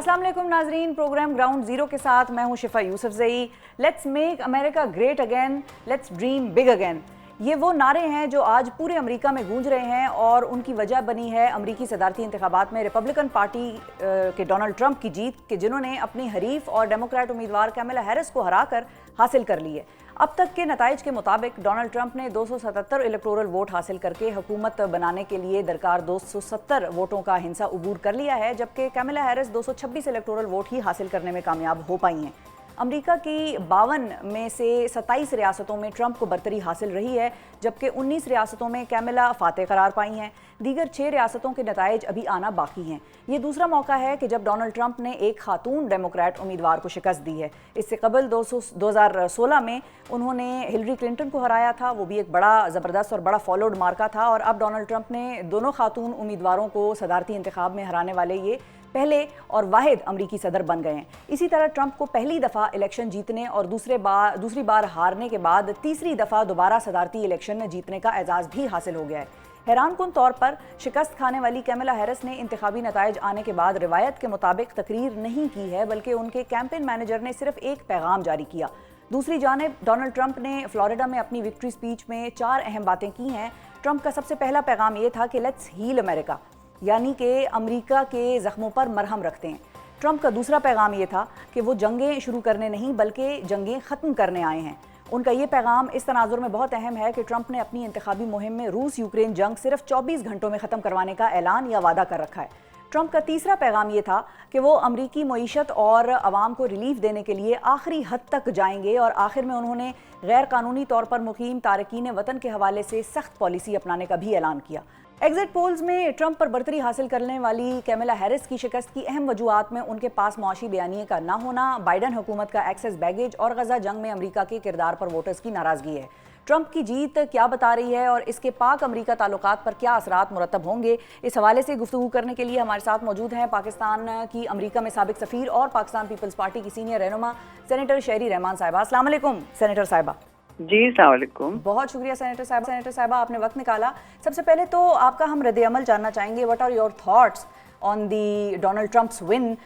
अस्सलाम वालेकुम नाजरीन, प्रोग्राम ग्राउंड जीरो के साथ मैं हूं Shifa Yousafzai. Let's make America great again, let's dream big again, ये वो नारे हैं जो आज पूरे अमेरिका में गूंज रहे हैं और उनकी वजह बनी है अमेरिकी सदारती इंतखाबात में रिपब्लिकन पार्टी के डोनाल्ड ट्रंप की जीत के, जिन्होंने अपनी हरीफ और डेमोक्रेट उम्मीदवार कैमला हैरिस को हराकर हासिल कर ली है। अब तक के नताइज के मुताबिक डोनाल्ड ट्रंप ने 277 इलेक्टोरल वोट हासिल करके हुकूमत बनाने के लिए दरकार 270 वोटों का हिंसा अबूर कर लिया है, जबकि कैमला हैरिस 226 इलेक्टोरल वोट ही हासिल करने में कामयाब हो पाई हैं। अमेरिका की 52 में से 27 रियासतों में ट्रंप को बरतरी हासिल रही है, जबकि 19 रियासतों में कैमला फातेह करार पाई हैं। दीगर 6 रियासतों के नताइज अभी आना बाकी हैं। ये दूसरा मौका है कि जब डोनाल्ड ट्रंप ने एक खातून डेमोक्रेट उम्मीदवार को शिकस्त दी है। इससे कबल 2016 में उन्होंने हिलरी क्लिंटन को हराया था, वो भी एक बड़ा ज़बरदस्त और बड़ा फॉलोड मार्का था। और अब डोनाल्ड ट्रंप ने दोनों खातून उम्मीदवारों को सदारती इंतखाब में हराने वाले ये पहले और वाहिद अमरीकी सदर बन गए हैं। इसी तरह ट्रंप को पहली दफ़ा इलेक्शन जीतने और दूसरी बार हारने के बाद तीसरी दफ़ा दोबारा सदारती इलेक्शन जीतने का एजाज़ भी हासिल हो गया है। हैरानकुन तौर पर शिकस्त खाने वाली कैमला हैरिस ने इंतखाबी नताइज आने के बाद रिवायत के मुताबिक तकरीर नहीं की है, बल्कि उनके कैंपेन मैनेजर ने सिर्फ एक पैगाम जारी किया। दूसरी जानिब डोनाल्ड ट्रंप ने फ्लोरिडा में अपनी विक्ट्री स्पीच में 4 अहम बातें की हैं। ट्रंप का सबसे पहला पैगाम ये था कि लेट्स हील अमेरिका, यानी कि अमेरिका के ज़ख्मों पर मरहम रखते हैं। ट्रंप का दूसरा पैगाम ये था कि वो जंगें शुरू करने नहीं बल्कि जंगें ख़त्म करने आए हैं। उनका ये पैगाम इस तनाजुर में बहुत अहम है कि ट्रंप ने अपनी इंतखाबी मुहिम में रूस यूक्रेन जंग सिर्फ 24 घंटों में ख़त्म करवाने का ऐलान या वादा कर रखा है। ट्रंप का तीसरा पैगाम ये था कि वो अमरीकी मईशत और आवाम को रिलीफ देने के लिए आखिरी हद तक जाएंगे, और आखिर में उन्होंने गैर कानूनी तौर पर मुकीम तारकीन वतन के हवाले से सख्त पॉलिसी अपनाने का भी ऐलान किया। एग्जिट पोल्स में ट्रंप पर बरतरी हासिल करने वाली कैमला हैरिस की शिकस्त की अहम वजूहात में उनके पास मुआशी बयानिए का ना होना, बाइडन हुकूमत का एक्सेस बैगेज और गजा जंग में अमेरिका के किरदार पर वोटर्स की नाराजगी है। ट्रंप की जीत क्या बता रही है और इसके पाक अमेरिका ताल्लुकात पर क्या असरात मुरतब होंगे, इस हवाले से गुफ्तगू करने के लिए हमारे साथ मौजूद हैं पाकिस्तान की अमेरिका में साबिक सफ़ीर और पाकिस्तान पीपल्स पार्टी की सीनियर रहनुमा सेनेटर शहरी रहमान साहिबा। अस्सलाम वालेकुम सेनेटर साहिबा। जी अस्सलाम वालेकुम। बहुत शुक्रिया सेनेटर साहिबा आपने वक्त निकाला। सबसे पहले तो आपका हम रद्द-ए-अमल जानना चाहेंगे। What are your thoughts on the Donald Trump's win?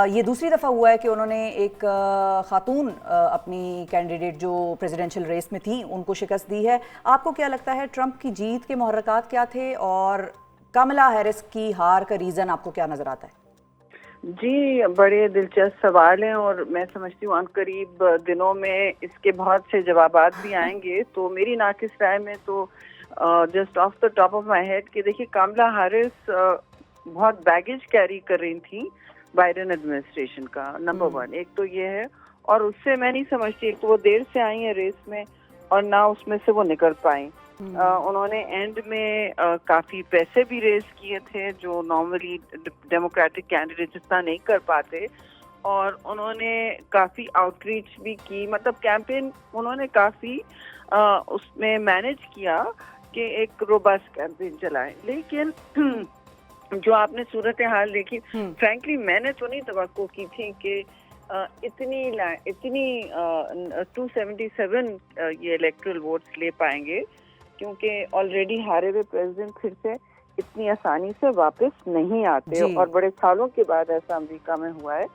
ये दूसरी दफ़ा हुआ है कि उन्होंने एक खातून अपनी कैंडिडेट जो प्रेसिडेंशियल रेस में थी उनको शिकस्त दी है। आपको क्या लगता है ट्रंप की जीत के मुहर्रकात क्या थे और कैमला हैरिस की हार का रीज़न आपको क्या नज़र आता है? जी बड़े दिलचस्प सवाल हैं और मैं समझती हूँ करीब दिनों में इसके बहुत से जवाबात भी आएंगे। तो मेरी नाकिस राय में तो just of the top of my head कि देखिए कैमला हैरिस बहुत बैगेज कैरी कर रही थी बाइडेन एडमिनिस्ट्रेशन का, नंबर 1 एक तो ये है। और उससे मैं नहीं समझती, एक तो वो देर से आई है रेस में और ना उसमें से वो निकल पाई। उन्होंने एंड में काफी पैसे भी रेज किए थे जो नॉर्मली डेमोक्रेटिक कैंडिडेट जितना नहीं कर पाते, और उन्होंने काफी आउटरीच भी की, मतलब कैंपेन उन्होंने काफी उसमें मैनेज किया कि एक रोबस्ट कैंपेन चलाएं। लेकिन जो आपने सूरत हाल देखी, फ्रैंकली मैंने तो नहीं तवक्को की थी कि इतनी 277 ये इलेक्टोरल वोट्स ले पाएंगे, क्योंकि ऑलरेडी हारे हुए प्रेसिडेंट फिर से इतनी आसानी से वापस नहीं आते और बड़े सालों के बाद ऐसा अमेरिका में हुआ है।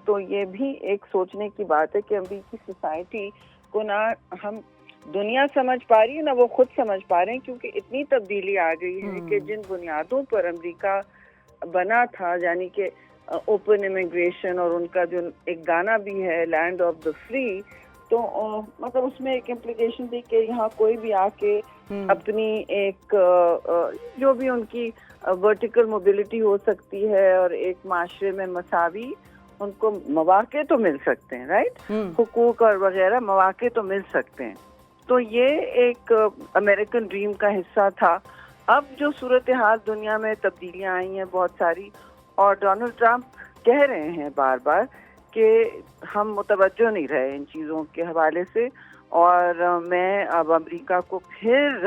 तो ये भी एक सोचने की बात है कि अमेरिकी सोसाइटी को ना हम दुनिया समझ पा रही है ना वो खुद समझ पा रहे हैं, क्योंकि इतनी तब्दीली आ गई है कि जिन बुनियादों पर अमेरिका बना था, यानी कि ओपन इमिग्रेशन, और उनका जो एक गाना भी है लैंड ऑफ द फ्री, तो मतलब उसमें एक इम्प्लीकेशन थी कि यहाँ कोई भी आके अपनी एक जो भी उनकी वर्टिकल मोबिलिटी हो सकती है और एक माशरे में मसावी उनको मौके तो मिल सकते हैं, राइट, हुकूक और वगैरह मौके तो मिल सकते हैं। तो ये एक अमेरिकन ड्रीम का हिस्सा था। अब जो सूरत हाल दुनिया में तब्दीलियां आई हैं बहुत सारी, और डोनाल्ड ट्रंप कह रहे हैं बार बार कि हम मुतवज्जो नहीं रहे इन चीज़ों के हवाले से, और मैं अब अमेरिका को फिर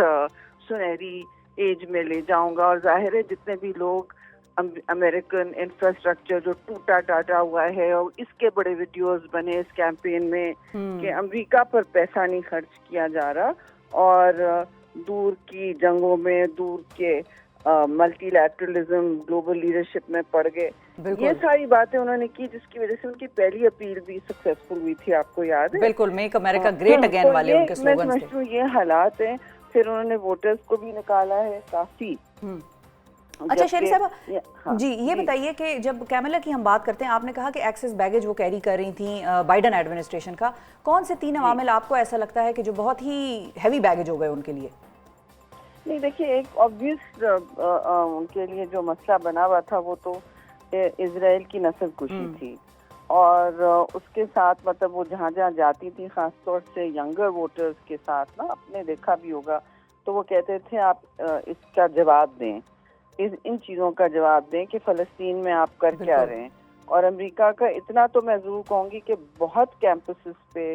सुनहरी एज में ले जाऊंगा। और जाहिर है जितने भी लोग अमेरिकन इंफ्रास्ट्रक्चर जो टूटा टाटा हुआ है, और इसके बड़े वीडियोस बने इस कैंपेन में कि अमेरिका पर पैसा नहीं खर्च किया जा रहा और दूर की जंगों में, दूर के मल्टीलैटरलिज्म ग्लोबल लीडरशिप में पड़ गए। یہ ساری باتیں انہوں نے کی جس کی وجہ سے ان کی پہلی اپیل بھی سکسیسفل ہوئی تھی, آپ کو یاد ہے؟ بالکل, میک امریکہ گریٹ اگین والے ان کے سلوگنز تھے. میں سمجھتی ہوں یہ حالات ہیں. پھر انہوں نے ووٹرز کو بھی نکالا ہے کافی. اچھا شیری صاحب جی یہ بتائیے کہ جب کیملا کی ہم بات کرتے ہیں, آپ نے کہا کہ ایکسس بیگیج وہ کیری کر رہی تھیں بائیڈن ایڈمنسٹریشن کا, کون سے 3 عوامل آپ کو ایسا لگتا ہے کہ جو بہت ہی ہیوی بیگیج ہو گئے ان کے لیے؟ نہیں دیکھیے, ایک آبویس ان کے لیے جو مسئلہ بنا ہوا تھا وہ تو اسرائیل کی نسل کشی تھی, اور اس کے ساتھ مطلب وہ جہاں جہاں جاتی تھی خاص طور سے ینگر ووٹرز کے ساتھ نا, آپ نے دیکھا بھی ہوگا, تو وہ کہتے تھے آپ اس کا جواب دیں, ان چیزوں کا جواب دیں کہ فلسطین میں آپ کر کیا رہے ہیں. اور امریکہ کا اتنا تو میں ضرور کہوں گی کہ بہت کیمپسز پہ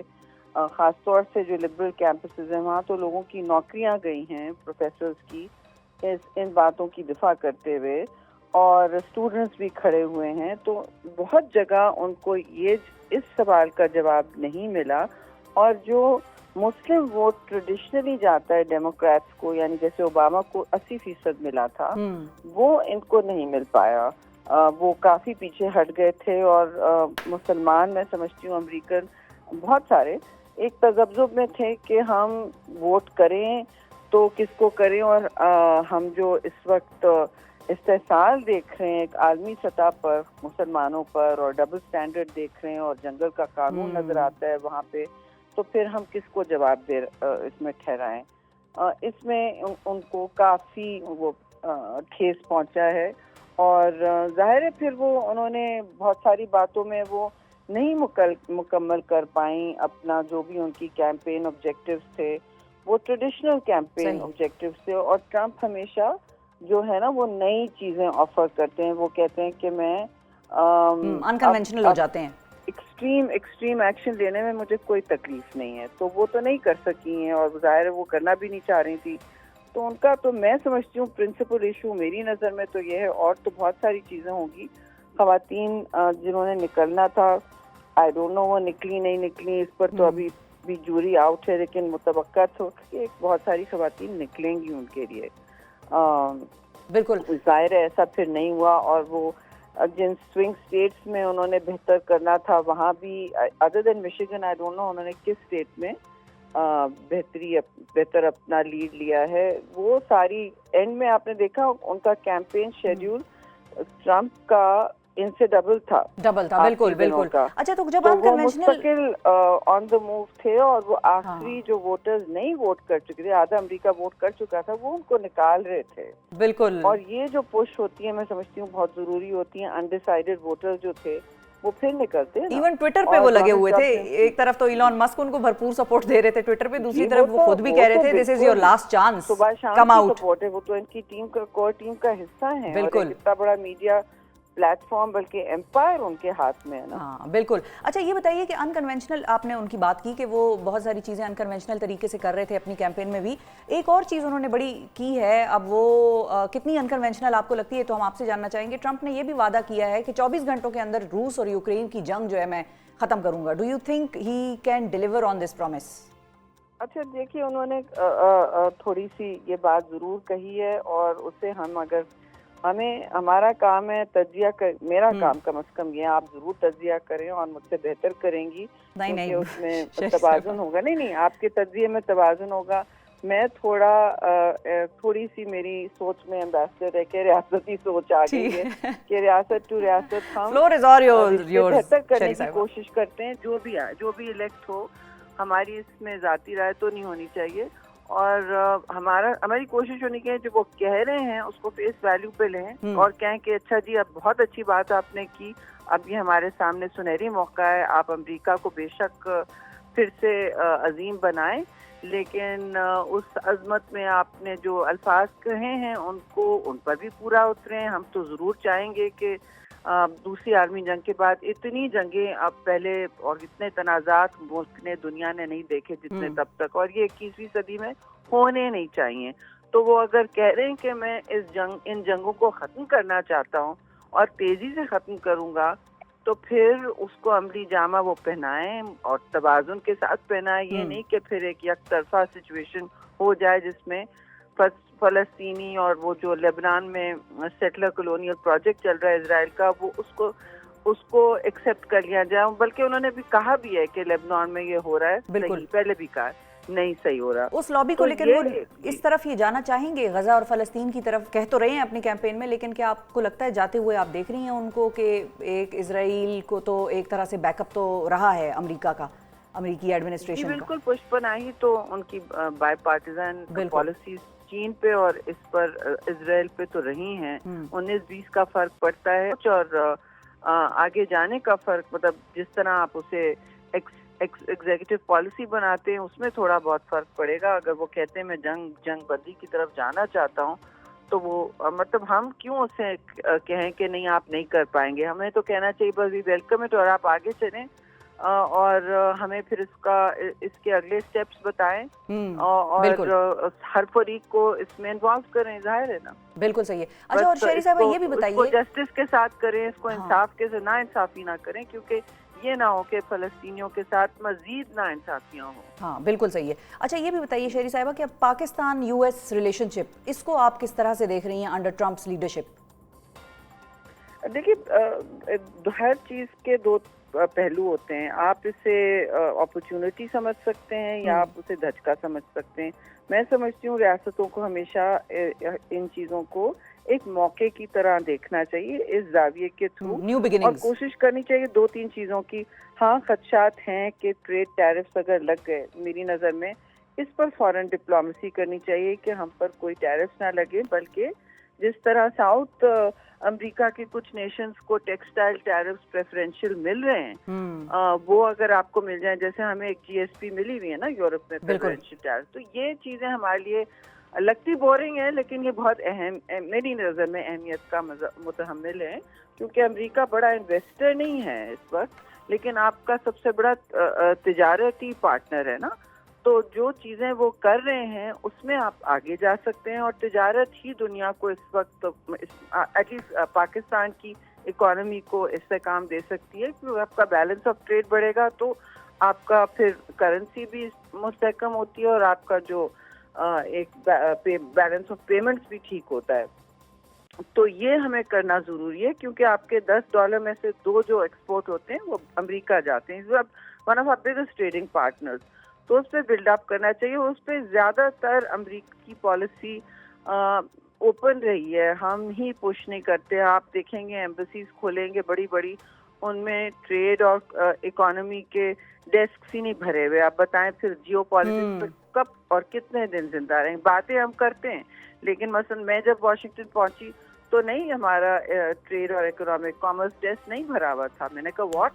خاص طور سے جو لبرل کیمپسز ہیں وہاں تو لوگوں کی نوکریاں گئی ہیں, پروفیسرز کی, ان باتوں کی دفاع کرتے ہوئے, اور اسٹوڈنٹس بھی کھڑے ہوئے ہیں. تو بہت جگہ ان کو یہ اس سوال کا جواب نہیں ملا, اور جو مسلم ووٹ ٹریڈیشنلی جاتا ہے ڈیموکریٹس کو, یعنی جیسے اوباما کو 80% ملا تھا, وہ ان کو نہیں مل پایا. وہ کافی پیچھے ہٹ گئے تھے, اور مسلمان میں سمجھتی ہوں امریکن بہت سارے ایک تذبذب میں تھے کہ ہم ووٹ کریں تو کس کو کریں, اور ہم جو اس وقت استحصال دیکھ رہے ہیں ایک عالمی سطح پر مسلمانوں پر, اور ڈبل سٹینڈرڈ دیکھ رہے ہیں, اور جنگل کا قانون نظر آتا ہے وہاں پہ, تو پھر ہم کس کو جواب دے اس میں ٹھہرائیں. اس میں ان کو کافی وہ ٹھیس پہنچا ہے, اور ظاہر ہے پھر وہ انہوں نے بہت ساری باتوں میں وہ نہیں مکمل کر پائیں اپنا جو بھی ان کی کیمپین آبجیکٹیوز تھے, وہ ٹریڈیشنل کیمپین آبجیکٹیوز تھے. اور ٹرمپ ہمیشہ جو ہے نا وہ نئی چیزیں آفر کرتے ہیں, وہ کہتے ہیں کہ میں انکنونشنل ہو جاتے ہیں, ایکسٹریم ایکشن لینے میں مجھے کوئی تکلیف نہیں ہے. تو وہ تو نہیں کر سکی ہیں, اور ظاہر ہے وہ کرنا بھی نہیں چاہ رہی تھی. تو ان کا تو میں سمجھتی ہوں پرنسپل ایشو میری نظر میں تو یہ ہے, اور تو بہت ساری چیزیں ہوں گی. خواتین جنہوں نے نکلنا تھا, آئی ڈونٹ نو وہ نکلی نہیں نکلی, اس پر تو ابھی بھی جوری آؤٹ ہے, لیکن متوقع تو کہ بہت ساری خواتین نکلیں گی ان کے لیے. بالکل ظاہر ہے ایسا پھر نہیں ہوا, اور وہ جن سوئنگ اسٹیٹس میں انہوں نے بہتر کرنا تھا وہاں بھی, other than Michigan I don't know انہوں نے کس اسٹیٹ میں بہتر اپنا لیڈ لیا ہے. وہ ساری اینڈ میں آپ نے دیکھا ان کا کیمپین شیڈیول ٹرمپ کا ان سے ڈبل تھا. بالکل بالکل. اچھا تو جب آپ مستقل آن دا موو تھے, اور وہ آخری جو ووٹرز نہیں ووٹ کر چکے تھے, آدھا امریکہ ووٹ کر چکا تھا, وہ ان کو نکال رہے تھے. بالکل. اور یہ جو پش ہوتی ہے میں سمجھتی ہوں بہت ضروری ہوتی ہیں. انڈیسائیڈڈ ووٹرز جو تھے وہ پھر نکلتے ہیں. ایون ٹویٹر پہ وہ لگے ہوئے تھے, ایک طرف تو ایلون مسک ان کو بھرپور سپورٹ دے رہے تھے ٹویٹر پہ, دوسری طرف وہ خود بھی کہہ رہے تھے دس از یور لاسٹ چانس, صبح شام کم آؤٹ. سپورٹ ہے, وہ تو ان کی ٹیم کا کور ٹیم کا حصہ ہیں. بالکل. اتنا بڑا میڈیا پلیٹ فارم بلکہ امپائر ان کے ہاتھ میں ہے نا. ہاں بالکل. اچھا یہ بتائیے کہ انکنونشنل, آپ نے ان کی بات کی کہ وہ بہت ساری چیزیں انکنونشنل طریقے سے کر رہے تھے اپنی کیمپین میں بھی. ایک اور چیز انہوں نے بڑی کی ہے, اب وہ کتنی انکنونشنل آپ کو لگتی ہے تو ہم آپ سے جاننا چاہیں گے. ٹرمپ نے یہ بھی وعدہ کیا ہے کہ 24 گھنٹوں کے اندر روس اور یوکرین کی جنگ جو ہے میں ختم کروں گا. Do you think he can deliver on this promise? اچھا دیکھیے, انہوں نے تھوڑی سی یہ بات ضرور کہی ہے, اور اسے ہم اگر ہمارا کام ہے تجزیہ میرا کام کم از کم یہ, آپ ضرور تجزیہ کریں اور مجھ سے بہتر کریں گی, کیونکہ اس میں توازن ہوگا. نہیں آپ کے تجزیے میں توازن ہوگا. میں تھوڑی سی میری سوچ میں ایمبیسڈر ہے کہ ریاستی سوچ آ گئی ہے کہ ریاست ٹو ریاست ہم بہتر کرنے کی کوشش کرتے ہیں. جو بھی الیکٹ ہو, ہماری اس میں ذاتی رائے تو نہیں ہونی چاہیے, اور ہماری کوشش ہونی چاہیے جو وہ کہہ رہے ہیں اس کو فیس ویلیو پہ لیں, اور کہیں کہ اچھا جی اب بہت اچھی بات آپ نے کی, اب یہ ہمارے سامنے سنہری موقع ہے, آپ امریکہ کو بے شک پھر سے عظیم بنائیں, لیکن اس عظمت میں آپ نے جو الفاظ کہے ہیں ان پر بھی پورا اتریں. ہم تو ضرور چاہیں گے کہ دوسری عالمی جنگ کے بعد اتنی جنگیں اب پہلے اور اتنے تنازعات ملک نے دنیا نے نہیں دیکھے جتنے تب تک, اور یہ 21ویں صدی میں ہونے نہیں چاہیے. تو وہ اگر کہہ رہے ہیں کہ میں ان جنگوں کو ختم کرنا چاہتا ہوں اور تیزی سے ختم کروں گا, تو پھر اس کو عملی جامہ وہ پہنائیں اور توازن کے ساتھ پہنائیں. یہ نہیں کہ پھر ایک یک طرفہ سچویشن ہو جائے جس میں फलस्तीनी और वो जो लेबनान में सेटलर कॉलोनियल प्रोजेक्ट चल रहा है इसराइल का, वो उसको एक्सेप्ट कर लिया जाए। बल्कि उन्होंने भी कहा भी है कि लेबनान में ये हो रहा है, सही, पहले भी कहा नहीं सही हो रहा उस लॉबी को, तो लेकिन वो इस तरफ ये जाना चाहेंगे, गजा और फलस्तीन की तरफ कह तो रहे हैं अपनी कैंपेन में, लेकिन क्या आपको लगता है जाते हुए आप देख रही हैं उनको कि एक इजराइल को तो एक तरह से बैकअप तो रहा है अमेरिका का, अमेरिकी एडमिनिस्ट्रेशन का? बिल्कुल, पुष्पनाही तो उनकी बाय पार्टिजन पॉलिसीज चीन पे और इस पर इजराइल पे तो रही हैं। 19-20 का फर्क पड़ता है और आगे जाने का फर्क, मतलब जिस तरह आप उसे एग्जीक्यूटिव पॉलिसी बनाते हैं उसमें थोड़ा बहुत फर्क पड़ेगा। अगर वो कहते हैं मैं जंग बंदी की तरफ जाना चाहता हूँ, तो वो मतलब हम क्यों उसे कहें कि नहीं आप नहीं कर पाएंगे। हमें तो कहना चाहिए बस वी वेलकम इट और आप आगे चलें और हमें फिर इसके अगले स्टेप्स बताएं और हर फरीक को इसमें इन्वॉल्व करें, जाहिर है ना। बिल्कुल सही है। अच्छा, और शेरी साहब ये भी बताइए, जस्टिस के साथ करें इसको, इंसाफ के साथ, ना इंसाफी ना करें, क्योंकि ये ना हो कि फलस्तीनियों के साथ मजीद ना इंसाफियां हो। हाँ, बिल्कुल सही है। अच्छा, ये भी बताइए शेरी साहिबा कि अब पाकिस्तान यूएस रिलेशनशिप, इसको आप किस तरह से देख रही हैं अंडर ट्रम्प्स लीडरशिप? देखिए, हर चीज के दो पहलू होते हैं। आप इसे अपॉर्चुनिटी समझ सकते हैं या आप उसे धचका समझ सकते हैं। मैं समझती हूँ रियासतों को हमेशा इन चीजों को एक मौके की तरह देखना चाहिए इस जाविये के थ्रू, न्यू बिगिनिंग्स, और कोशिश करनी चाहिए 2-3 चीजों की। हाँ, खदशात हैं कि ट्रेड टैरिफ्स अगर लग गए, मेरी नज़र में इस पर फौरन डिप्लोमेसी करनी चाहिए कि हम पर कोई टैरिफ्स ना लगे, बल्कि जिस तरह साउथ अमेरिका के कुछ नेशंस को टेक्सटाइल टैरिफ्स प्रेफरेंशियल मिल रहे हैं, वो अगर आपको मिल जाए, जैसे हमें एक जीएसपी मिली हुई है ना यूरोप में प्रेफरेंशियल टैरिफ, तो ये चीजें हमारे लिए लगती बोरिंग है, लेकिन ये बहुत अहम, मेरी नज़र में अहमियत का मुतहम्मिल है, क्योंकि अमेरिका बड़ा इन्वेस्टर नहीं है इस वक्त, लेकिन आपका सबसे बड़ा तिजारती पार्टनर है ना। तो जो चीज़ें वो कर रहे हैं उसमें आप आगे जा सकते हैं, और तिजारत ही दुनिया को इस वक्त, एटलीस्ट पाकिस्तान की इकोनॉमी को इससे काम दे सकती है, क्योंकि आपका बैलेंस ऑफ ट्रेड बढ़ेगा तो आपका फिर करेंसी भी मुस्तहकम होती है और आपका जो एक बैलेंस ऑफ पेमेंट्स भी ठीक होता है। तो ये हमें करना ज़रूरी है, क्योंकि आपके $10 में से 2 जो एक्सपोर्ट होते हैं वो अमेरिका जाते हैं, one of our biggest trading partners. तो उस पर बिल्डअप करना चाहिए। उस पर ज़्यादातर अमेरिका की पॉलिसी ओपन रही है, हम ही पुश नहीं करते। आप देखेंगे एम्बेसीज खोलेंगे बड़ी बड़ी, उनमें ट्रेड और इकोनॉमी के डेस्क ही नहीं भरे हुए। आप बताएं फिर जियो पॉलिटिक्स पे कब और कितने दिन जिंदा रहेंगे। बातें हम करते हैं, लेकिन मसलन मैं जब वाशिंगटन पहुंची तो नहीं, हमारा ट्रेड और इकोनॉमिक कॉमर्स डेस्क नहीं भरा हुआ था। मैंने कहा व्हाट,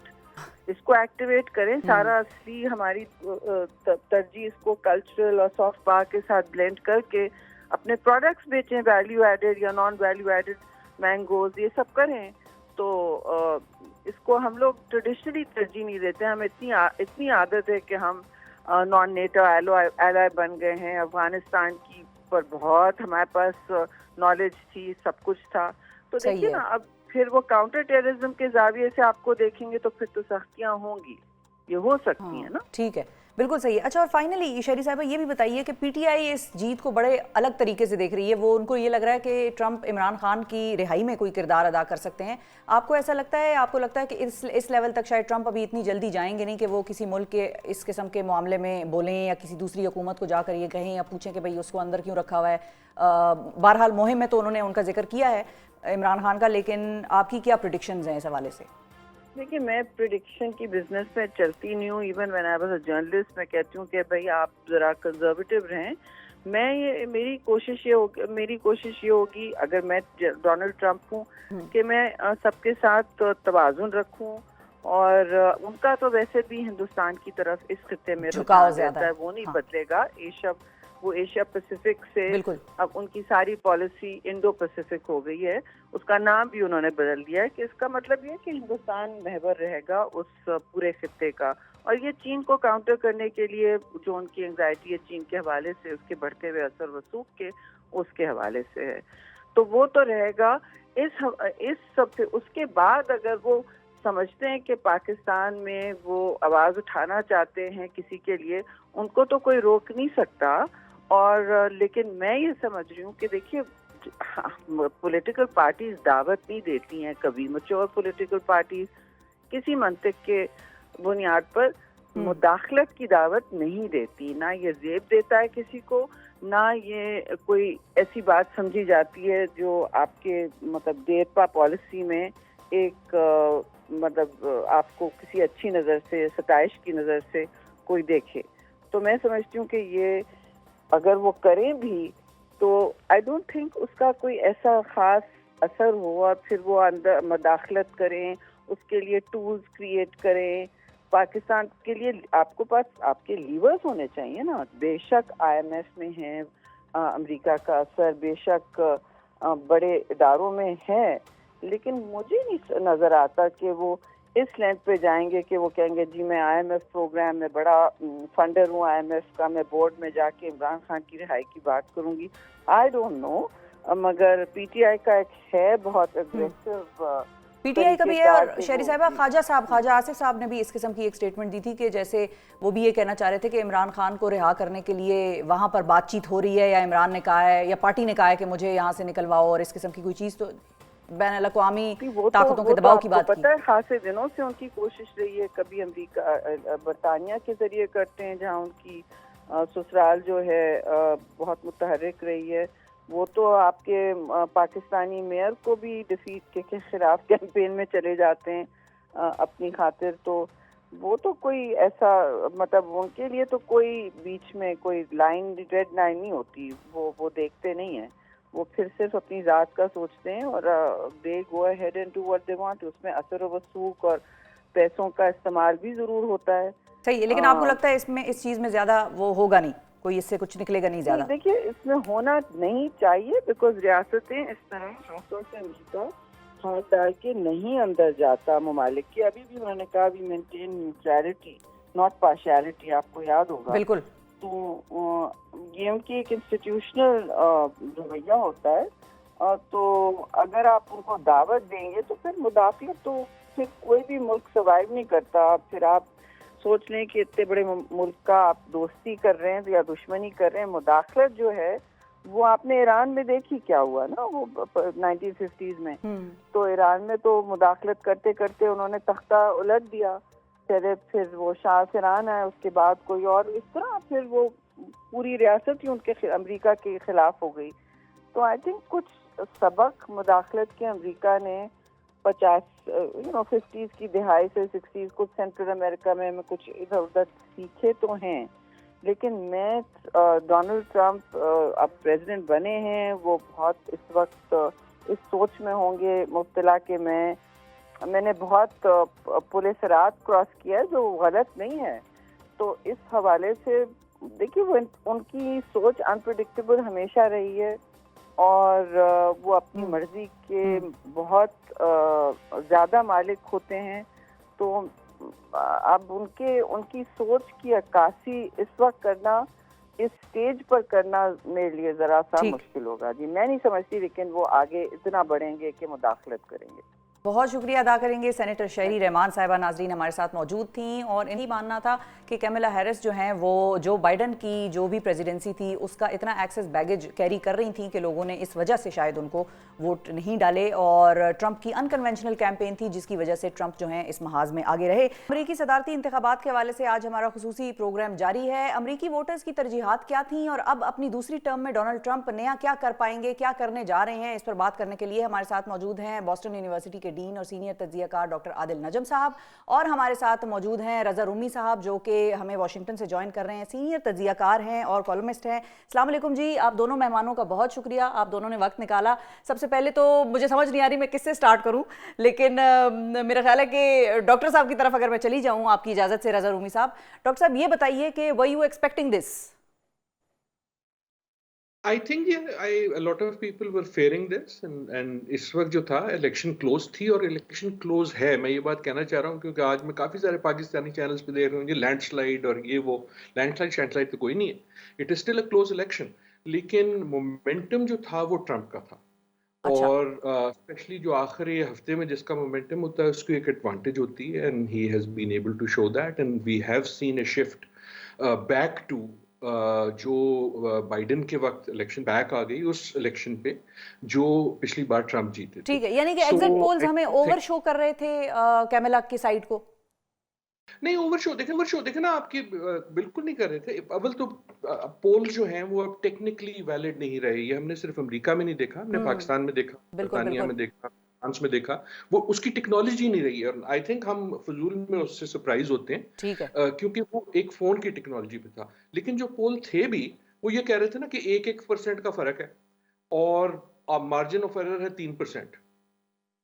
इसको एक्टिवेट करें। सारा असली हमारी तरजीह इसको कल्चरल और सॉफ्ट पावर के साथ ब्लेंड करके अपने प्रोडक्ट्स बेचें, वैल्यू एडेड या नॉन वैल्यू एडेड, मैंगोज, ये सब करें। तो इसको हम लोग ट्रेडिशनली तरजीह नहीं देते। हम इतनी आदत है कि हम नॉन नेटो एलाय बन गए हैं। अफगानिस्तान की पर बहुत हमारे पास नॉलेज थी, सब कुछ था। तो देखिए ना, अब फिर वो काउंटर टेररिज्म के जाविये से आपको देखेंगे तो फिर तो सख्तियां होंगी, ये हो सकती हैं ना। ठीक है, बिल्कुल सही है। अच्छा, और फाइनली शेरी साहब ये भी बताइए कि पीटीआई इस जीत को बड़े अलग तरीके से देख रही है। वो उनको ये लग रहा है कि ट्रंप इमरान खान की रिहाई में कोई किरदार अदा कर सकते हैं। आपको ऐसा लगता है, आपको लगता है कि इस लेवल तक शायद ट्रंप अभी इतनी जल्दी जाएंगे नहीं कि वो किसी मुल्क के इस किस्म के मामले में बोलें या किसी दूसरी हुकूमत को जाकर ये कहें या पूछें कि भाई उसको अंदर क्यों रखा हुआ है? बहरहाल मुहिम में तो उन्होंने उनका जिक्र किया है इमरान खान का, लेकिन आपकी क्या प्रेडिक्शंस हैं इस हवाले से? देखिए, मैं प्रेडिक्शन की बिजनेस में चलती नहीं हूँ। Even when I was a journalist, मैं कहती हूँ कि भाई आप जरा कंजर्वेटिव रहें। मेरी कोशिश ये होगी अगर मैं डोनाल्ड ट्रंप हूँ कि मैं सबके साथ तवाज़ुन रखूँ, और उनका तो वैसे भी हिंदुस्तान की तरफ इस खित्ते में रुझान रहता है, वो नहीं बदलेगा। वो एशिया पैसिफिक से अब उनकी सारी पॉलिसी इंडो पैसिफिक हो गई है। उसका नाम भी उन्होंने बदल दिया है कि इसका मतलब ये है कि हिंदुस्तान महवर रहेगा उस पूरे खित्ते का। और ये चीन को काउंटर करने के लिए जो उनकी एंग्जाइटी है चीन के हवाले से, उसके बढ़ते हुए असर वसूख के, उसके हवाले से है, तो वो तो रहेगा। इस सब से उसके बाद अगर वो समझते हैं कि पाकिस्तान में वो आवाज़ उठाना चाहते हैं किसी के लिए, उनको तो कोई रोक नहीं सकता। اور لیکن میں یہ سمجھ رہی ہوں کہ دیکھیے پولیٹیکل پارٹیز دعوت نہیں دیتی ہیں کبھی، میچور پولیٹیکل پارٹیز کسی منطق کے بنیاد پر مداخلت کی دعوت نہیں دیتی، نہ یہ زیب دیتا ہے کسی کو، نہ یہ کوئی ایسی بات سمجھی جاتی ہے جو آپ کے مطلب دیرپا پالیسی میں ایک مطلب آپ کو کسی اچھی نظر سے، ستائش کی نظر سے کوئی دیکھے. تو میں سمجھتی ہوں کہ یہ اگر وہ کریں بھی تو آئی ڈونٹ تھنک اس کا کوئی ایسا خاص اثر ہو، اور پھر وہ اندر مداخلت کریں، اس کے لیے ٹولز کریٹ کریں. پاکستان کے لیے آپ کو پاس آپ کے لیورز ہونے چاہیے نا. بے شک آئی ایم ایف میں ہیں امریکہ کا اثر، بے شک بڑے اداروں میں ہے، لیکن مجھے نہیں نظر آتا کہ وہ اس لینتھ پہ جائیں گے کہ وہ کہیں گے جی میں آئی ایم ایف پروگرام میں بڑا فنڈر ہوں، آئی ایم ایف کا میں بورڈ میں جا کے عمران خان کی رہائی کی بات کروں گی. آئی ڈونٹ نو، مگر پی ٹی آئی کا ایک ہے بہت اگریسو پی ٹی آئی کا بھی ہے. اور شہری صاحبہ خواجہ آصف صاحب نے بھی اس قسم کی ایک سٹیٹمنٹ دی تھی کہ جیسے وہ بھی یہ کہنا چاہ رہے تھے کہ عمران خان کو رہا کرنے کے لیے وہاں پر بات چیت ہو رہی ہے، یا عمران نے کہا ہے یا پارٹی نے کہا ہے کہ مجھے یہاں سے نکلواؤ، اور اس قسم کی کوئی چیز تو بین الاقوامی طاقتوں کے دباؤ کی بات کی. پتہ ہے خاصے دنوں سے ان کی کوشش رہی ہے، کبھی امریکہ برطانیہ کے ذریعے کرتے ہیں جہاں ان کی سسرال جو ہے بہت متحرک رہی ہے. وہ تو آپ کے پاکستانی میئر کو بھی ڈیفیٹ کے خلاف کیمپین میں چلے جاتے ہیں اپنی خاطر. تو وہ تو کوئی ایسا مطلب ان کے لیے تو کوئی بیچ میں کوئی لائن ریڈ لائن نہیں ہوتی، وہ دیکھتے نہیں ہیں. وہ پھر صرف اپنی ذات کا سوچتے ہیں اور they go ahead and do what they want. اس میں اثر و وسوخ اور پیسوں کا استعمال بھی ضرور ہوتا ہے. صحیح ہے، لیکن آپ کو لگتا ہے اس چیز میں زیادہ وہ ہوگا نہیں، کوئی اس سے کچھ نکلے گا نہیں زیادہ؟ دیکھیے اس میں ہونا نہیں چاہیے، بیکاز ریاستیں اس طرح خاص سے امریکہ ہاتھ ڈال کے نہیں اندر جاتا ممالک کے. ابھی بھی انہوں نے کہا بھی مینٹین نیوٹرلٹی ناٹ پارشیلٹی، آپ کو یاد ہوگا. بالکل. تو یہ ان کی ایک انسٹیٹیوشنل رویہ ہوتا ہے. تو اگر آپ ان کو دعوت دیں گے تو پھر مداخلت تو پھر کوئی بھی ملک سروائیو نہیں کرتا. پھر آپ سوچ لیں کہ اتنے بڑے ملک کا آپ دوستی کر رہے ہیں یا دشمنی کر رہے ہیں. مداخلت جو ہے وہ آپ نے ایران میں دیکھی کیا ہوا نا، وہ 1950s میں. تو ایران میں تو مداخلت کرتے کرتے انہوں نے تختہ الٹ دیا. پھر وہ شاہ فرحان آئے، اس کے بعد کوئی اور، اس طرح پھر وہ پوری ریاست ہی ان کے امریکہ کے خلاف ہو گئی. تو آئی تھنک کچھ سبق مداخلت کے امریکہ نے 50s کی دہائی سے 60s کچھ سینٹرل امریکہ میں کچھ ادھر ادھر سیکھے تو ہیں. لیکن میں ڈونلڈ ٹرمپ اب پریزیڈنٹ بنے ہیں، وہ بہت اس وقت اس سوچ میں ہوں گے مبتلا کہ میں نے بہت پل صراط کراس کیا ہے جو غلط نہیں ہے. تو اس حوالے سے دیکھیے وہ ان کی سوچ انپریڈکٹیبل ہمیشہ رہی ہے، اور وہ اپنی مرضی کے بہت زیادہ مالک ہوتے ہیں. تو اب ان کی سوچ کی عکاسی اس وقت کرنا، اس سٹیج پر کرنا میرے لیے ذرا سا مشکل ہوگا. جی میں نہیں سمجھتی لیکن وہ آگے اتنا بڑھیں گے کہ مداخلت کریں گے. بہت شکریہ ادا کریں گے سینیٹر شہری رحمان صاحبہ. ناظرین ہمارے ساتھ موجود تھیں اور انہی ماننا تھا کہ کیملا ہیرس جو ہیں وہ جو بائیڈن کی جو بھی پریزیڈنسی تھی اس کا اتنا ایکسس بیگیج کیری کر رہی تھیں کہ لوگوں نے اس وجہ سے شاید ان کو ووٹ نہیں ڈالے، اور ٹرمپ کی انکنونشنل کیمپین تھی جس کی وجہ سے ٹرمپ جو ہیں اس محاذ میں آگے رہے. امریکی صدارتی انتخابات کے حوالے سے آج ہمارا خصوصی پروگرام جاری ہے. امریکی ووٹرز کی ترجیحات کیا تھیں اور اب اپنی دوسری ٹرم میں ڈونلڈ ٹرمپ نیا کیا کر پائیں گے، کیا کرنے جا رہے ہیں، اس پر بات کرنے کے لیے ہمارے ساتھ موجود ہیں بوسٹن یونیورسٹی کے ڈین اور سینئر تجزیہ کار ڈاکٹر عادل نجم صاحب، اور ہمارے ساتھ موجود ہیں رضا رومی صاحب جو کہ ہمیں واشنگٹن سے جوائن کر رہے ہیں، سینئر تجزیہ کار ہیں اور کالمسٹ ہیں. السلام علیکم جی. آپ دونوں مہمانوں کا بہت شکریہ، آپ دونوں نے وقت نکالا. سب سے پہلے تو مجھے سمجھ نہیں آ رہی میں کس سے سٹارٹ کروں، لیکن میرا خیال ہے کہ ڈاکٹر صاحب کی طرف اگر میں چلی جاؤں آپ کی اجازت سے. رضا رومی صاحب، ڈاکٹر صاحب یہ بتائیے کہ were you expecting this؟ I think a lot of people were fearing this and اس وقت جو تھا الیکشن کلوز تھی اور الیکشن کلوز ہے. میں یہ بات کہنا چاہ رہا ہوں کیونکہ آج میں کافی سارے پاکستانی چینلز پہ دیکھ رہا ہوں یہ لینڈ سلائیڈ اور یہ وہ لینڈ سلائیڈ تو کوئی نہیں ہے. It is still a close election, لیکن مومنٹم جو تھا وہ ٹرمپ کا تھا. اور اسپیشلی جو آخری ہفتے میں جس کا مومنٹم ہوتا ہے اس کی ایک ایڈوانٹیج ہوتی ہے، and he has been able to show that, and we have seen a shift back to Joe Biden के वक्त इलेक्शन बैक आ गई उस इलेक्शन पे जो पिछली बार ट्रम्प जीते थे। ठीक है, यानी कि एग्जिट पोल्स हमें ओवर शो कर रहे थे कैमला की साइड को। नहीं, ओवर शो देखें ना, आपकी बिल्कुल नहीं कर रहे थे। अव्वल तो पोल जो हैं वो अब टेक्निकली वैलिड नहीं रहे। ये हमने सिर्फ अमेरिका में नहीं देखा, हमने पाकिस्तान में देखा, बर्तानिया में देखा, फ्रांस में देखा। वो उसकी टेक्नोलॉजी नहीं रही है और आई थिंक हम फजूल में उससे सरप्राइज होते हैं। ठीक है। क्योंकि वो एक फोन की टेक्नोलॉजी पे था। लेकिन जो पोल थे भी वो ये कह रहे थे ना कि 1% का फर्क है और मार्जिन ऑफ एरर है 3%।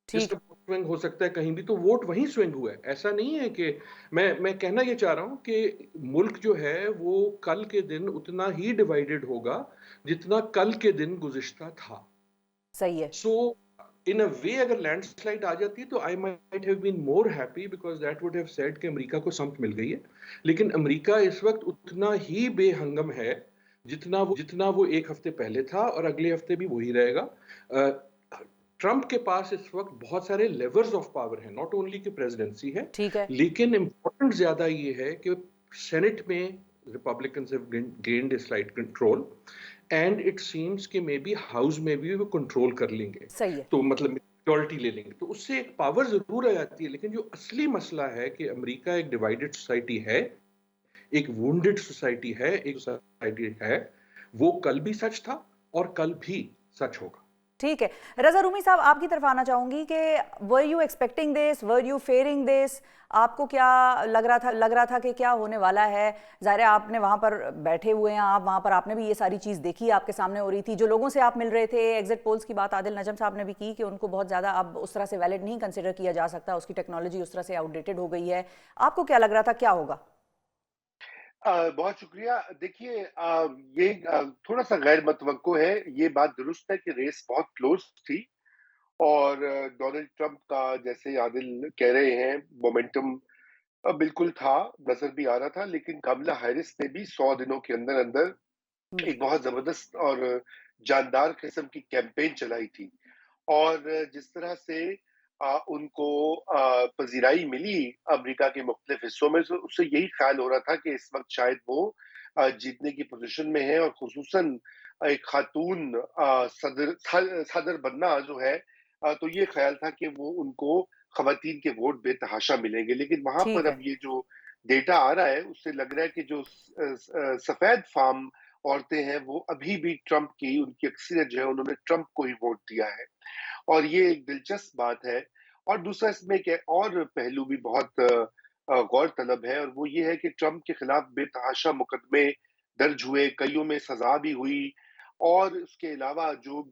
स्विंग हो सकता है कहीं भी, तो वोट वहीं स्विंग हुआ है। ऐसा नहीं है कि मैं कहना ये चाह रहा हूं कि मुल्क जो है वो कल के दिन उतना ही डिवाइडेड होगा जितना कल के दिन गुज़िश्ता था। सही है। सो इन अ वे अगर लैंडस्लाइड आ जाती है तो I might have been more happy because that would have said कि अमेरिका को संप मिल गई है। लेकिन अमेरिका इस वक्त उतना ही बेहंगम है जितना वो एक हफ्ते पहले था और अगले हफ्ते भी वही रहेगा। ट्रंप के पास इस वक्त बहुत सारे लेवर्स ऑफ पावर हैं, नॉट ओनली कि प्रेसिडेंसी है, ठीक है, लेकिन इम्पोर्टेंट ज्यादा ये है कि सेनेट में Republicans have gained a slight control and it seems कि मे बी हाउस में भी वो कंट्रोल कर लेंगे। सही है। तो मतलब मेजॉरिटी ले लेंगे, तो उससे एक पावर जरूर आ जाती है। लेकिन जो असली मसला है कि अमेरिका एक डिवाइडेड सोसाइटी है, एक वुंडेड सोसाइटी है, एक सोसाइटी है, वो कल भी सच था और कल भी सच होगा। ठीक है, रजा रूमी साहब आपकी तरफ आना चाहूंगी कि were you expecting this, were you fearing this, आपको क्या लग रहा था कि क्या होने वाला है? ज़ाहिर है आपने वहाँ पर बैठे हुए हैं, आप वहाँ पर आपने भी ये सारी चीज़ देखी, आपके सामने हो रही थी। जो लोगों से आप मिल रहे थे, एग्जिट पोल्स की बात आदिल नजम साहब ने भी की कि उनको बहुत ज़्यादा अब उस तरह से वैलिड नहीं कंसिडर किया जा सकता, उसकी टेक्नोलॉजी उस तरह से आउटडेटेड हो गई है। आपको क्या लग रहा था क्या होगा? बहुत शुक्रिया। देखिए, ये थोड़ा सा गैर मतवक्को है। ये बात दुरुस्त है कि रेस बहुत क्लोज थी और डोनाल्ड ट्रंप का, जैसे आदिल कह रहे हैं, मोमेंटम बिल्कुल था, नजर भी आ रहा था। लेकिन कमला हैरिस ने भी 100 दिनों के अंदर अंदर एक बहुत जबरदस्त और जानदार किस्म की कैंपेन चलाई थी और जिस तरह से उनको पजीराई मिली अमेरिका के मुख्तलिफ हिस्सों में, उससे यही ख्याल हो रहा था कि इस वक्त शायद वो जीतने की पोजीशन में है और खुसूसन एक खातून सदर बनना जो है, तो ये ख्याल था कि वो उनको खवातीन के वोट बेतहाशा मिलेंगे। लेकिन वहां पर अब ये जो डेटा आ रहा है उससे लग रहा है कि जो सफेद फार्म औरतें हैं वो अभी भी ट्रंप की, उनकी अक्सरियत जो है उन्होंने ट्रंप को ही वोट दिया है और ये एक दिलचस्प बात है। और दूसरा इसमें एक और पहलू भी बहुत गौर तलब है और वो ये है कि ट्रंप के खिलाफ बेतहाशा मुकदमे दर्ज हुए, कईयों में सजा भी हुई और उसके अलावा जो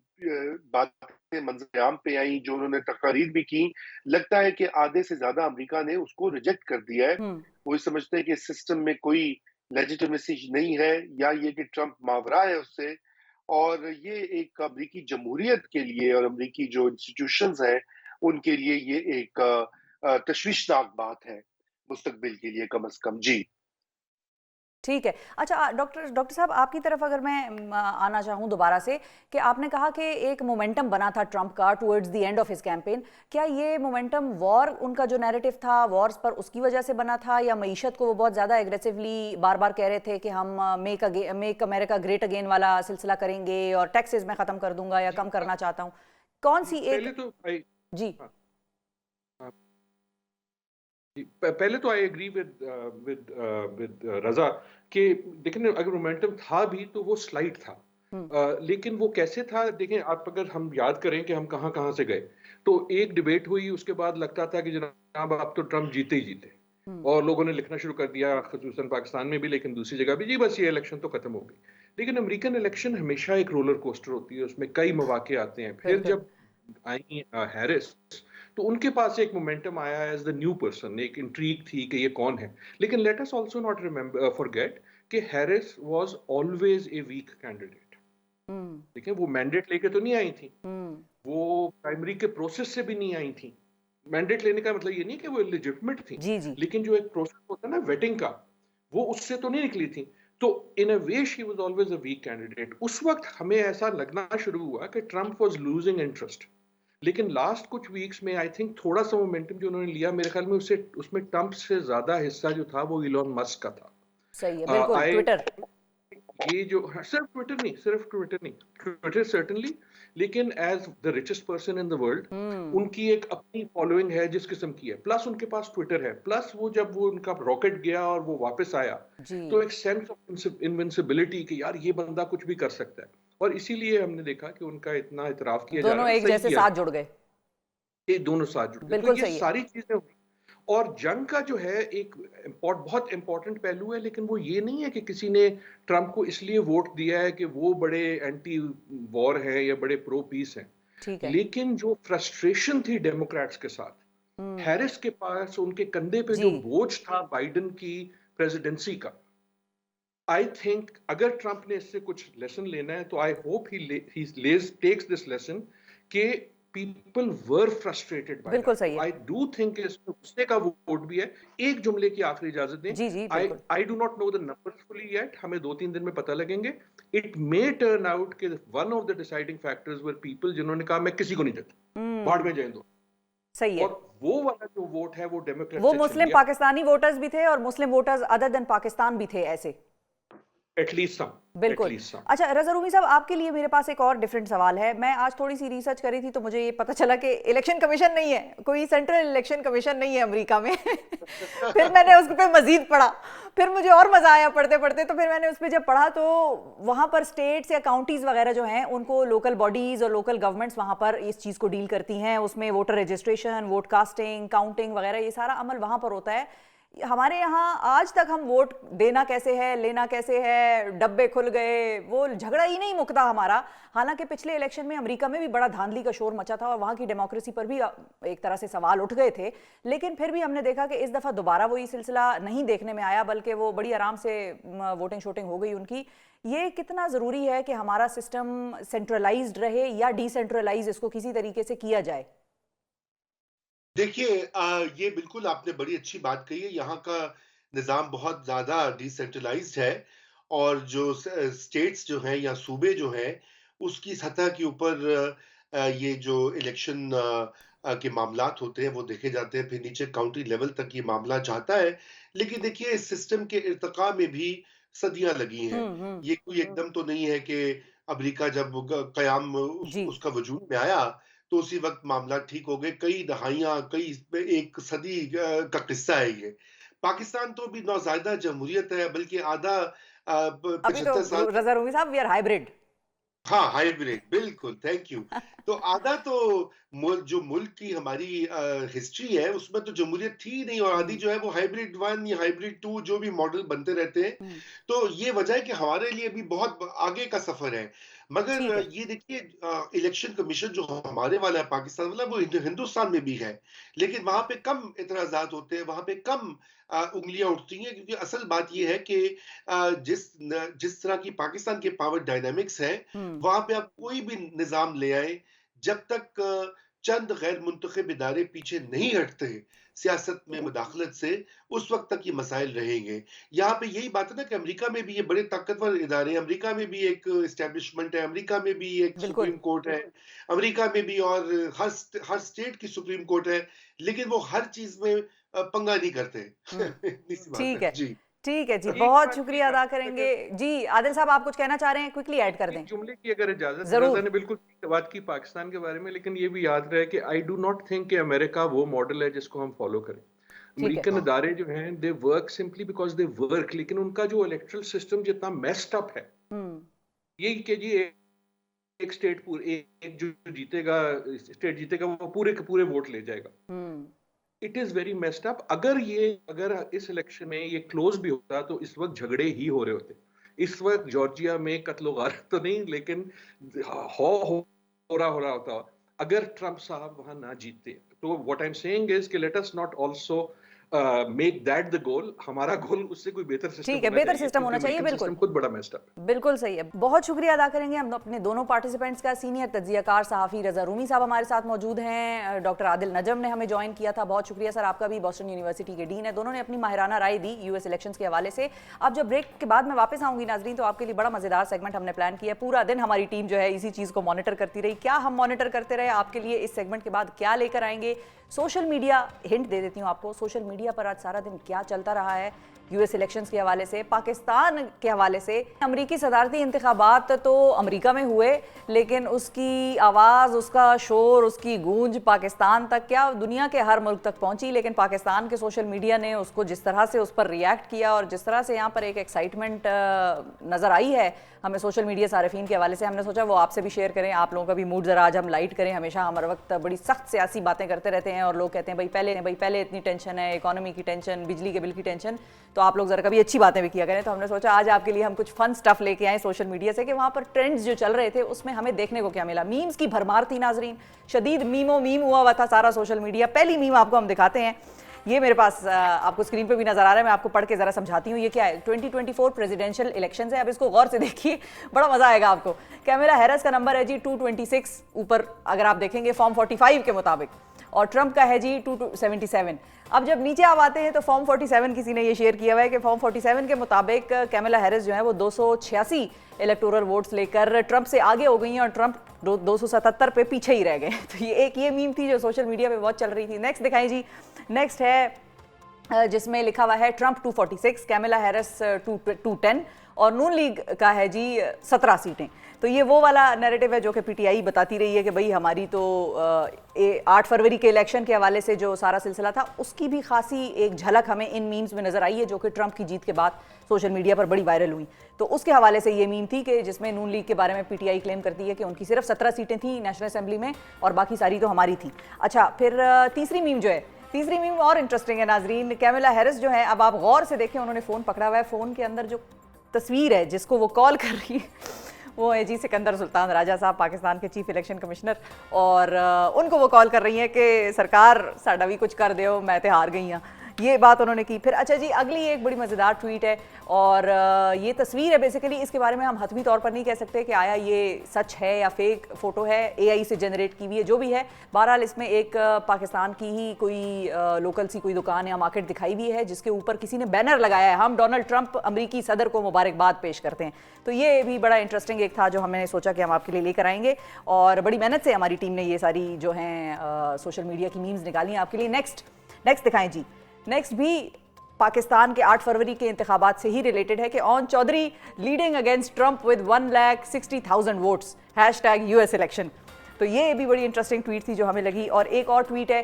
बातें मंजर-ए-आम पे आई, जो उन्होंने तकारीर भी की, लगता है कि आधे से ज्यादा अमेरिका ने उसको रिजेक्ट कर दिया है। वो समझते हैं कि इस सिस्टम में कोई लेजिटिमेसी नहीं है या ये कि ट्रंप मावरा है उससे, और ये एक अमेरिकी जमहूरियत के लिए और अमेरिकी जो इंस्टीट्यूशंस हैं उनके लिए ये एक तशवीशनाक बात है मुस्तकबिल के लिए, कम से कम। जी ठीक है। अच्छा डॉक्टर साहब आपकी तरफ अगर मैं आना चाहूँ दोबारा से कि आपने कहा कि एक मोमेंटम बना था ट्रंप का towards the end of his campaign, क्या ये मोमेंटम वॉर, उनका जो नैरेटिव था वॉर्स पर, उसकी वजह से बना था या मईशत को वो बहुत ज़्यादा एग्रेसिवली बार बार कह रहे थे कि हम मेक अमेरिका ग्रेट अगेन वाला सिलसिला करेंगे और टैक्सेस मैं ख़त्म कर दूंगा या कम करना चाहता हूँ? कौन सी एक जी पहले तो आई एग्री विद रजा कि देखें अगर मोमेंटम था भी तो वो स्लाइड था। लेकिन वो कैसे था, देखें आप, अगर हम याद करें कि हम कहां कहां से गए, तो एक डिबेट हुई, उसके बाद लगता था कि जनाब आप तो ट्रंप जीते ही जीते, और लोगों ने लिखना शुरू कर दिया, खसूसन पाकिस्तान में भी लेकिन दूसरी जगह भी, जी बस ये इलेक्शन तो खत्म हो गई। लेकिन अमेरिकन इलेक्शन हमेशा एक रोलर कोस्टर होती है, उसमें कई मौके आते हैं। फिर जब आई हैरिस तो उनके पास एक मोमेंटम आया एज द न्यू पर्सन, एक इंट्रीग थी कि ये कौन है। लेकिन let us also not remember forget कि Harris was always a weak candidate. देखिए वो मैंडेट लेके तो नहीं आई थी, वो प्राइमरी के प्रोसेस से भी नहीं आई थी। मैंडेट लेने का मतलब ये नहीं कि वो इलिजिटिमेट थी, लेकिन जो एक प्रोसेस होता है ना वेटिंग का, वो उससे तो नहीं निकली थी। तो in a way she was always a weak candidate. उस वक्त हमें ऐसा लगना शुरू हुआ कि ट्रंप वाज लूजिंग इंटरेस्ट, लेकिन लास्ट कुछ वीक्स में आई थिंक थोड़ा सा मोमेंटम जो उन्होंने लिया, मेरे ख्याल में उसमें ट्रंप से ज्यादा हिस्सा जो था वो इलॉन मस्क का था। सही है, बिल्कुल, ट्विटर ये जो सिर्फ ट्विटर नहीं, ट्विटर सर्टेनली, लेकिन as the richest person in the world उनकी एक अपनी फॉलोइंग है जिस किस्म की है, प्लस उनके पास ट्विटर है, प्लस वो जब वो उनका रॉकेट गया और वो वापस आया तो एक सेंस ऑफ इनविंसिबिलिटी कि यार ये बंदा कुछ भी कर सकता है, और इसीलिए हमने देखा कि उनका इतना इतराफ किया जा रहा है, दोनों एक जैसे साथ जुड़ गए, ये दोनों साथ जुड़ गए, तो ये सारी चीजें। और जंग का जो है एक बहुत इंपॉर्टेंट पहलू है, लेकिन वो ये नहीं है कि किसी ने ट्रंप को इसलिए वोट दिया है कि वो बड़े एंटी वॉर हैं या बड़े प्रो पीस हैं, लेकिन जो फ्रस्ट्रेशन थी डेमोक्रेट्स के साथ, हैरिस के पास उनके कंधे पे जो बोझ था बाइडेन की प्रेसिडेंसी का, आई थिंक अगर ट्रंप ने इससे कुछ लेसन लेना है तो I hope he takes this lesson कि people were frustrated by बिल्कुल that. सही है। I do think इसमें गुस्से का वोट भी है। एक जुमले की आखिरी इजाजत दें। जी I do not know the numbers fully yet. हमें 2-3 दिन में पता लगेंगे। It may turn out कि one of the deciding factors were people जिन्होंने कहा मैं किसी को नहीं देता, बाढ़ में जाए दो। सही है। और वो वाला जो वोट है वो डेमोक्रेट, वो मुस्लिम पाकिस्तानी वोटर्स भी थे और मुस्लिम वोटर्स अदर देन पाकिस्तान भी थे ऐसे। एटलीस्ट सम, बिल्कुल। अच्छा रज़ा रूमी साहब, आपके लिए मेरे पास एक और डिफरेंट सवाल है। मैं आज थोड़ी सी रिसर्च करी थी तो मुझे ये पता चला कि इलेक्शन कमीशन नहीं है, कोई सेंट्रल इलेक्शन कमीशन नहीं है अमेरिका में। फिर मैंने उस पर मजीद पढ़ा, फिर मुझे और मजा आया पढ़ते पढ़ते। तो फिर मैंने उस पर जब पढ़ा तो वहाँ पर स्टेट्स या काउंटीज वगैरह जो हैं उनको लोकल बॉडीज और लोकल गवर्नमेंट्स वहाँ पर इस चीज़ को डील करती हैं। उसमें voter registration, vote casting, counting वगैरह ये सारा अमल वहाँ पर होता है। हमारे यहाँ आज तक हम वोट देना कैसे है, लेना कैसे है, डब्बे खुल गए, वो झगड़ा ही नहीं मुकता हमारा। हालांकि पिछले इलेक्शन में अमेरिका में भी बड़ा धांधली का शोर मचा था और वहाँ की डेमोक्रेसी पर भी एक तरह से सवाल उठ गए थे, लेकिन फिर भी हमने देखा कि इस दफ़ा दोबारा वही सिलसिला नहीं देखने में आया, बल्कि वो बड़ी आराम से वोटिंग शोटिंग हो गई उनकी। ये कितना ज़रूरी है कि हमारा सिस्टम सेंट्रलाइज्ड रहे या डिसेंट्रलाइज इसको किसी तरीके से किया जाए? देखिए, ये बिल्कुल आपने बड़ी अच्छी बात कही है। यहाँ का निज़ाम बहुत ज़्यादा डिसेंट्रलाइज्ड है और जो स्टेट्स जो हैं या सूबे जो हैं उसकी सतह के ऊपर ये जो इलेक्शन के मामलात होते हैं वो देखे जाते हैं, फिर नीचे काउंटी लेवल तक ये मामला जाता है। लेकिन देखिए, इस सिस्टम के इर्तिका में भी सदियां लगी हैं। ये कोई एकदम तो नहीं है कि अमेरिका जब क़याम उसका वजूद में आया तो उसी वक्त मामला ठीक हो गए। कई दहाइयां, एक सदी का किस्सा है ये। पाकिस्तान तो भी नौज़ायदा जमहूरियत है, बल्कि आधा 75 साल। रज़ा रूमी साहब, वी आर हाइब्रिड। हाँ, हाइब्रिड, बिल्कुल, थैंक यू। तो आधा तो जो मुल्क की हमारी हिस्ट्री है उसमें तो जमहूरियत थी ही नहीं, और आधी जो है वो हाइब्रिड 1 या हाइब्रिड 2 जो भी मॉडल बनते रहते हैं। तो ये वजह है कि हमारे लिए भी बहुत आगे का सफर है। मगर ये देखिए, इलेक्शन कमीशन जो हमारे वाला है पाकिस्तान वाला, वो हिंदुस्तान में भी है, लेकिन वहां पे कम इतराजात होते हैं, वहां पे कम उंगलियां उठती हैं, क्योंकि असल बात ये है कि जिस तरह की पाकिस्तान के पावर डायनामिक्स है, वहां पे आप कोई भी निजाम ले आए, जब तक चंद गैर मुंतखब इदारे पीछे नहीं हटते सियासत में मुदाखलत से, उस वक्त तक ये मसाइल रहेंगे। यहाँ पे यही बात है ना कि अमेरिका में भी ये बड़े ताकतवर इदारे हैं, अमेरिका में भी एक एस्टेब्लिशमेंट है, अमेरिका में भी एक सुप्रीम कोर्ट है, अमेरिका में भी, और हर स्टेट की सुप्रीम कोर्ट है, लेकिन वो हर चीज में पंगा नहीं करते। ठीक है जी, ठीक है जी, बहुत शुक्रिया अदा करेंगे जी। आदिल साहब, आप कुछ कहना चाह रहे हैं, क्विकली ऐड कर दें। जुमले की अगर इजाजत, रज़ा ने बिल्कुल बात की पाकिस्तान के बारे में, लेकिन ये भी याद रहे कि आई डू नॉट थिंक कि अमेरिका वो मॉडल है जिसको हम फॉलो करें। अमेरिकन इदारे जो हैं they work simply because they work, लेकिन उनका जो इलेक्टरल सिस्टम जितना मेस्ड अप है, ये कि जी एक स्टेट एक जो जीतेगा, स्टेट जीतेगा, वो पूरे के पूरे वोट ले जाएगा। It is very messed up. अगर इस इलेक्शन में ये क्लोज भी होता तो इस वक्त झगड़े ही हो रहे होते। इस वक्त जॉर्जिया में कत्लो गारत तो नहीं, लेकिन हो रहा होता अगर ट्रंप साहब वहां ना जीतते। तो what I am saying is कि let us not also make that the goal. हमारा गोल उससे कोई बेहतर सिस्टम, ठीक है, बेहतर सिस्टम होना चाहिए। बिल्कुल, खुद बड़ा मेस्ड अप, बिल्कुल सही है। बहुत शुक्रिया अदा करेंगे हम अपने दोनों पार्टिसिपेंट्स का। सीनियर तज्जियाकार सहाफ़ी रज़ा रूमी साहब हमारे साथ मौजूद हैं, डॉक्टर आदिल नजम ने हमें ज्वाइन किया था। बहुत शुक्रिया सर आपका भी, बॉस्टन यूनिवर्सिटी के डीन है। दोनों ने अपनी माहिराना राय दी यूएस इलेक्शंस के हवाले से। अब जब ब्रेक के बाद मैं वापस आऊंगी नाजरीन, तो आपके लिए बड़ा मजेदार सेगमेंट हमने प्लान किया। पूरा दिन हमारी टीम जो है इसी चीज़ को मॉनिटर करती रही। क्या हम मॉनिटर करते रहे, आपके लिए इस सेगमेंट के बाद क्या लेकर आएंगे। सोशल मीडिया, हिंट दे देती हूँ आपको, सोशल मीडिया पर आज सारा दिन क्या चलता रहा है, US الیکشنز کے حوالے سے, پاکستان کے حوالے سے. امریکی صدارتی انتخابات تو امریکہ میں ہوئے, لیکن اس کی آواز, اس کا شور, اس کی گونج پاکستان تک کیا دنیا کے ہر ملک تک پہنچی. لیکن پاکستان کے سوشل میڈیا نے اس کو جس طرح سے اس پر ریئیکٹ کیا اور جس طرح سے یہاں پر ایک ایکسائٹمنٹ نظر آئی ہے ہمیں سوشل میڈیا صارفین کے حوالے سے, ہم نے سوچا وہ آپ سے بھی شیئر کریں, آپ لوگوں کا بھی موڈ ذرا آج ہم لائٹ کریں. ہمیشہ ہم ہر وقت بڑی سخت سیاسی باتیں کرتے رہتے ہیں اور لوگ کہتے ہیں بھائی پہلے اتنی ٹینشن ہے, اکانومی کی ٹینشن, بجلی کے بل کی ٹینشن, تو آپ لوگ ذرا کبھی اچھی باتیں بھی کیا کریں. تو ہم نے سوچا آج آپ کے لیے ہم کچھ فن سٹف لے کے آئیں سوشل میڈیا سے کہ وہاں پر ٹرینڈز جو چل رہے تھے اس میں ہمیں دیکھنے کو کیا ملا. میمز کی بھرمار تھی ناظرین, شدید میم ہوا تھا سارا سوشل میڈیا. پہلی میم آپ کو ہم دکھاتے ہیں, یہ میرے پاس آپ کو اسکرین پہ بھی نظر آ رہا ہے, میں آپ کو پڑھ کے ذرا سمجھاتی ہوں یہ کیا ہے. 2024 پریزیڈینشیل الیکشنز ہے, اب اس کو غور سے دیکھیے, بڑا مزہ آئے گا آپ کو. کیملا ہیرس کا نمبر ہے جی 226 اوپر اگر آپ دیکھیں گے فارم 45 کے مطابق, اور ٹرمپ کا ہے جی 277. اب جب نیچے آپ آتے ہیں تو فارم 47 کسی نے یہ شیئر کیا ہوا ہے کہ فارم 47 کے مطابق کیملا ہیرس جو ہے وہ 286 الیکٹورل ووٹس لے کر ٹرمپ سے آگے ہو گئی ہیں اور ٹرمپ 277 پہ پیچھے ہی رہ گئے. تو یہ میم تھی جو سوشل میڈیا پہ بہت چل رہی تھی. نیکسٹ دکھائیں جی. نیکسٹ ہے جس میں لکھا ہوا ہے ٹرمپ 246, کیملا ہیرس 210 اور نون لیگ کا ہے جی 17 سیٹیں. تو یہ وہ والا نیریٹو ہے جو کہ پی ٹی آئی بتاتی رہی ہے کہ بھئی ہماری تو 8 فروری کے الیکشن کے حوالے سے جو سارا سلسلہ تھا اس کی بھی خاصی ایک جھلک ہمیں ان میمز میں نظر آئی ہے جو کہ ٹرمپ کی جیت کے بعد سوشل میڈیا پر بڑی وائرل ہوئی. تو اس کے حوالے سے یہ میم تھی کہ جس میں نون لیگ کے بارے میں پی ٹی آئی کلیم کرتی ہے کہ ان کی صرف 17 سیٹیں تھیں نیشنل اسمبلی میں اور باقی ساری تو ہماری تھیں. اچھا پھر تیسری میم جو ہے, تیسری میم اور انٹرسٹنگ ہے ناظرین. کیملا ہیرس جو ہے, اب آپ غور سے دیکھیں انہوں نے فون پکڑا ہوا ہے, فون کے اندر جو تصویر ہے جس کو وہ کال کر رہی ہے وہ ہے جی سکندر سلطان راجہ صاحب, پاکستان کے چیف الیکشن کمشنر, اور ان کو وہ کال کر رہی ہیں کہ سرکار ساڈا بھی کچھ کر دیو, میں تے ہار گئی ہوں, یہ بات انہوں نے کی. پھر اچھا جی اگلی ایک بڑی مزیدار ٹویٹ ہے اور یہ تصویر ہے بیسیکلی, اس کے بارے میں ہم حتمی طور پر نہیں کہہ سکتے کہ آیا یہ سچ ہے یا فیک فوٹو ہے, اے آئی سے جنریٹ کی ہوئی ہے, جو بھی ہے. بہرحال اس میں ایک پاکستان کی ہی کوئی لوکل سی کوئی دکان یا مارکیٹ دکھائی ہوئی ہے جس کے اوپر کسی نے بینر لگایا ہے, ہم ڈونلڈ ٹرمپ امریکی صدر کو مبارکباد پیش کرتے ہیں. تو یہ بھی بڑا انٹرسٹنگ ایک تھا جو ہم نے سوچا کہ ہم آپ کے لیے لے کر آئیں گے, اور بڑی محنت سے ہماری ٹیم نے یہ ساری جو ہیں سوشل میڈیا کی میمز نکالی ہیں آپ کے لیے. نیکسٹ دکھائیں جی. نیکسٹ بھی پاکستان کے 8 فروری کے انتخابات سے ہی ریلیٹڈ ہے کہ Aun Chaudhry leading against Trump with 1,60,000 votes #US election. تو یہ بھی بڑی انٹرسٹنگ ٹویٹ تھی جو ہمیں لگی. اور ایک اور ٹویٹ ہے,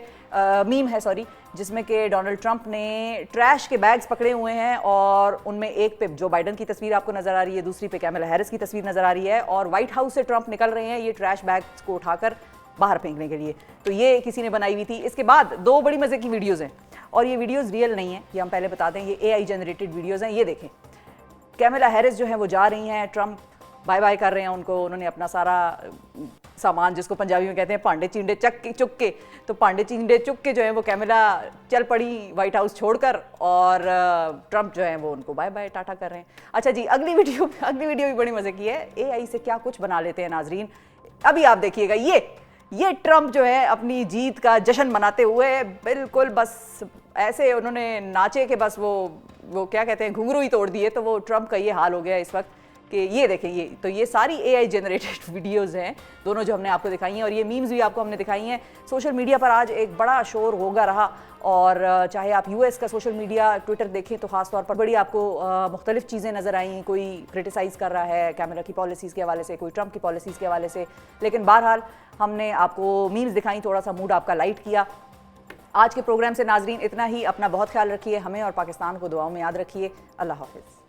میم ہے سوری, جس میں کہ ڈونلڈ ٹرمپ نے ٹریش کے بیگز پکڑے ہوئے ہیں اور ان میں ایک پہ جو بائیڈن کی تصویر آپ کو نظر آ رہی ہے, دوسری پہ کیملا ہیرس کی تصویر نظر آ رہی ہے, اور وائٹ ہاؤس سے ٹرمپ نکل رہے ہیں یہ ٹریش بیگز کو اٹھا کر باہر پھینکنے کے لیے. تو یہ کسی نے بنائی ہوئی تھی. اس کے بعد 2 بڑی مزے کی ویڈیوز ہیں, اور یہ ویڈیوز ریئل نہیں ہیں, یہ ہم پہلے بتا دیں, یہ اے آئی جنریٹڈ ویڈیوز ہیں. یہ دیکھیں کیملا ہیرس جو ہیں وہ جا رہی ہیں, ٹرمپ بائے بائے کر رہے ہیں ان کو, انہوں نے اپنا سارا سامان جس کو پنجابی میں کہتے ہیں پانڈے چینڈے چک کے, تو پانڈے چینڈے چک کے جو ہیں وہ کیملا چل پڑی وائٹ ہاؤس چھوڑ کر, اور ٹرمپ جو ہیں وہ ان کو بائے بائے ٹاٹا کر رہے ہیں. اچھا جی اگلی ویڈیو بھی بڑی مزے کی ہے. اے آئی سے کیا کچھ بنا لیتے ہیں ناظرین, ابھی آپ دیکھیے گا. یہ ٹرمپ جو ہے اپنی جیت کا جشن مناتے ہوئے بالکل بس ایسے انہوں نے ناچے کہ بس وہ کیا کہتے ہیں گھنگرو ہی توڑ دیے. تو وہ ٹرمپ کا یہ حال ہو گیا اس وقت کہ یہ دیکھیں, تو یہ ساری اے آئی جنریٹڈ ویڈیوز ہیں دونوں جو ہم نے آپ کو دکھائی ہیں, اور یہ میمز بھی آپ کو ہم نے دکھائی ہیں. سوشل میڈیا پر آج ایک بڑا شور ہوگا رہا, اور چاہے آپ US کا سوشل میڈیا ٹویٹر دیکھیں تو خاص طور پر بڑی آپ کو مختلف چیزیں نظر آئیں. کوئی کرٹیسائز کر رہا ہے کیمرا کی پالیسیز کے حوالے سے, کوئی ٹرمپ کی پالیسیز کے حوالے سے, لیکن بہرحال ہم نے آپ کو میمز دکھائیں, تھوڑا سا موڈ آپ کا لائٹ کیا. آج کے پروگرام سے ناظرین اتنا ہی. اپنا بہت خیال رکھیے, ہمیں اور پاکستان کو دعاؤں میں یاد رکھیے. اللہ حافظ.